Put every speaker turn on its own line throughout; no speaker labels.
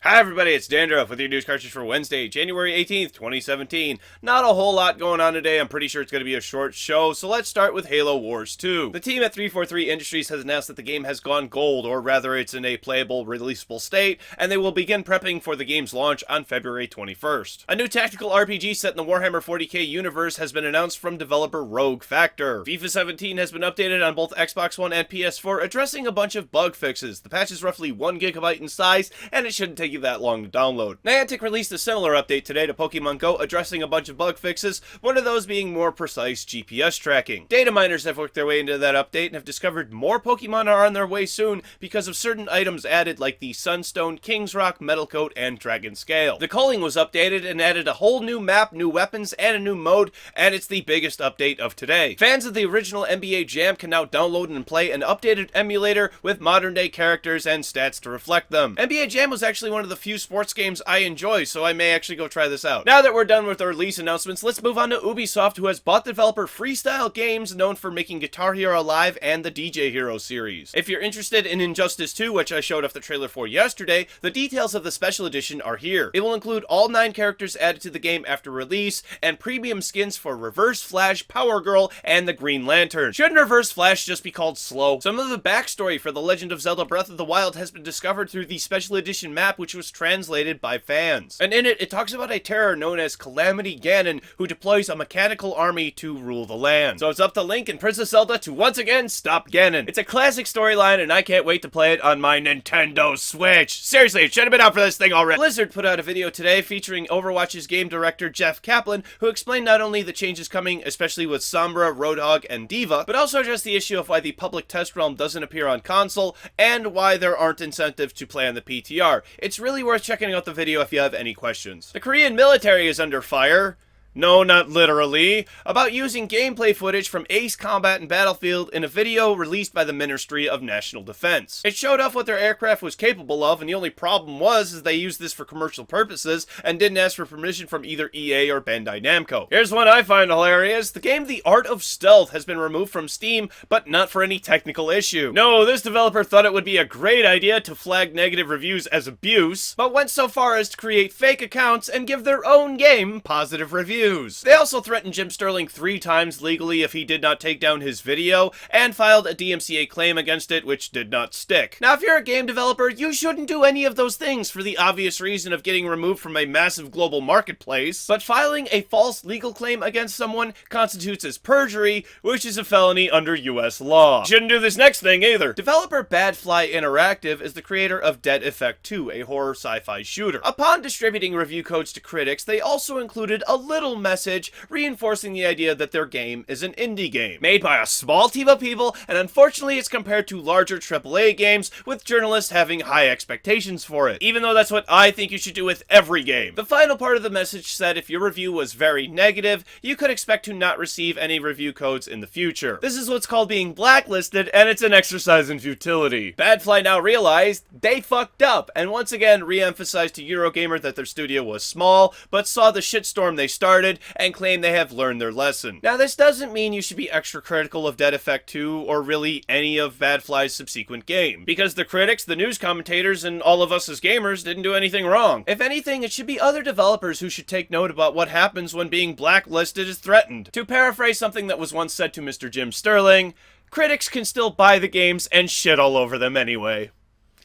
Hi everybody, it's Dandruff with your news cartridge for Wednesday, January 18th, 2017. Not a whole lot going on today. I'm pretty sure it's going to be a short show, so let's start with Halo Wars 2. The team at 343 Industries has announced that the game has gone gold, or rather it's in a playable, releasable state, and they will begin prepping for the game's launch on February 21st. A new tactical RPG set in the Warhammer 40k universe has been announced from developer Rogue Factor. FIFA 17 has been updated on both Xbox One and PS4, addressing a bunch of bug fixes. The patch is roughly 1 GB in size, and it shouldn't take you that long to download. Niantic released a similar update today to Pokemon Go, addressing a bunch of bug fixes, one of those being more precise GPS tracking. Data miners have worked their way into that update and have discovered more Pokemon are on their way soon because of certain items added like the Sunstone, King's Rock, Metal Coat, and Dragon Scale. The Culling was updated and added a whole new map, new weapons, and a new mode, and it's the biggest update of today. Fans of the original NBA Jam can now download and play an updated emulator with modern day characters and stats to reflect them. NBA Jam was actually one of the few sports games I enjoy, so I may actually go try this out. Now that we're done with our release announcements, let's move on to Ubisoft, who has bought the developer FreeStyleGames, known for making Guitar Hero Live and the DJ Hero series. If you're interested in Injustice 2, which I showed off the trailer for yesterday, the details of the special edition are here. It will include all 9 characters added to the game after release, and premium skins for Reverse Flash, Power Girl, and the Green Lantern. Shouldn't Reverse Flash just be called Slow? Some of the backstory for The Legend of Zelda Breath of the Wild has been discovered through the special edition map, which was translated by fans. And in it talks about a terror known as Calamity Ganon, who deploys a mechanical army to rule the land. So it's up to Link and Princess Zelda to once again stop Ganon. It's a classic storyline, and I can't wait to play it on my Nintendo Switch. Seriously, it should have been out for this thing already. Blizzard put out a video today featuring Overwatch's game director Jeff Kaplan, who explained not only the changes coming, especially with Sombra, Roadhog, and D.Va, but also addressed the issue of why the public test realm doesn't appear on console, and why there aren't incentives to play on the PTR. It's really worth checking out the video if you have any questions. The Korean military is under fire. No, not literally, about using gameplay footage from Ace Combat and Battlefield in a video released by the Ministry of National Defense. It showed off what their aircraft was capable of, and the only problem was they used this for commercial purposes and didn't ask for permission from either EA or Bandai Namco. Here's one I find hilarious. The game The Art of Stealth has been removed from Steam, but not for any technical issue. No, this developer thought it would be a great idea to flag negative reviews as abuse, but went so far as to create fake accounts and give their own game positive reviews. They also threatened Jim Sterling 3 times legally if he did not take down his video, and filed a DMCA claim against it, which did not stick. Now, if you're a game developer, you shouldn't do any of those things for the obvious reason of getting removed from a massive global marketplace, but filing a false legal claim against someone constitutes as perjury, which is a felony under US law. Shouldn't do this next thing either. Developer BadFly Interactive is the creator of Dead Effect 2, a horror sci-fi shooter. Upon distributing review codes to critics, they also included a little message reinforcing the idea that their game is an indie game, made by a small team of people, and unfortunately it's compared to larger AAA games, with journalists having high expectations for it, even though that's what I think you should do with every game. The final part of the message said if your review was very negative, you could expect to not receive any review codes in the future. This is what's called being blacklisted, and it's an exercise in futility. BadFly now realized they fucked up, and once again re-emphasized to Eurogamer that their studio was small, but saw the shitstorm they started, and claim they have learned their lesson. Now, this doesn't mean you should be extra critical of Dead Effect 2 or really any of BadFly's subsequent game, because the critics, the news commentators, and all of us as gamers didn't do anything wrong. If anything, it should be other developers who should take note about what happens when being blacklisted is threatened. To paraphrase something that was once said to Mr. Jim Sterling, critics can still buy the games and shit all over them anyway.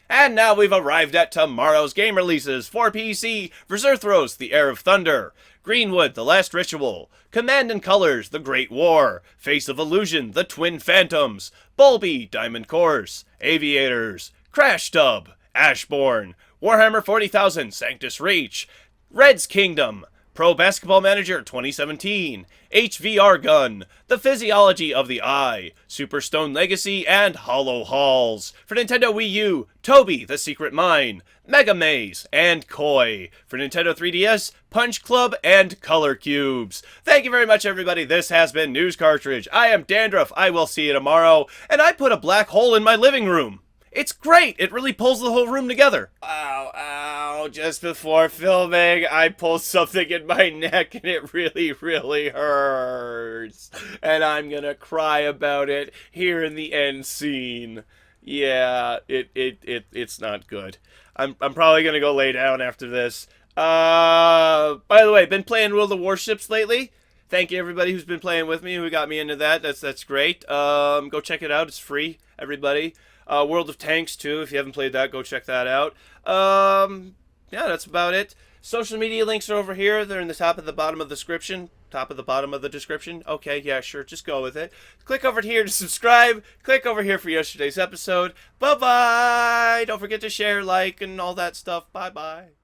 And now we've arrived at tomorrow's game releases for PC: Verzuthros, The Heir of Thunder, Greenwood, The Last Ritual, Command and Colors, The Great War, Face of Illusion, The Twin Phantoms, Bulby, Diamond Course, Aviators, Crash Tub, Ashbourne, Warhammer 40,000, Sanctus Reach, Red's Kingdom, Pro Basketball Manager 2017, HVR Gun, The Physiology of the Eye, Superstone Legacy, and Hollow Halls. For Nintendo Wii U, Toby, The Secret Mine, Mega Maze, and Koi. For Nintendo 3DS, Punch Club and Color Cubes. Thank you very much, everybody. This has been News Cartridge. I am Dandruff. I will see you tomorrow. And I put a black hole in my living room. It's great. It really pulls the whole room together. Ow, ow. Just before filming, I pulled something in my neck and it really, really hurts. And I'm gonna cry about it here in the end scene. Yeah, it's not good. I'm probably gonna go lay down after this. By the way, been playing World of Warships lately. Thank you everybody who's been playing with me, who got me into that. That's great. Go check it out. It's free, everybody. World of Tanks too. If you haven't played that, go check that out. Yeah, that's about it. Social media links are over here. They're in the top of the bottom of the description. Top of the bottom of the description. Okay, yeah, sure. Just go with it. Click over here to subscribe. Click over here for yesterday's episode. Bye-bye. Don't forget to share, like, and all that stuff. Bye-bye.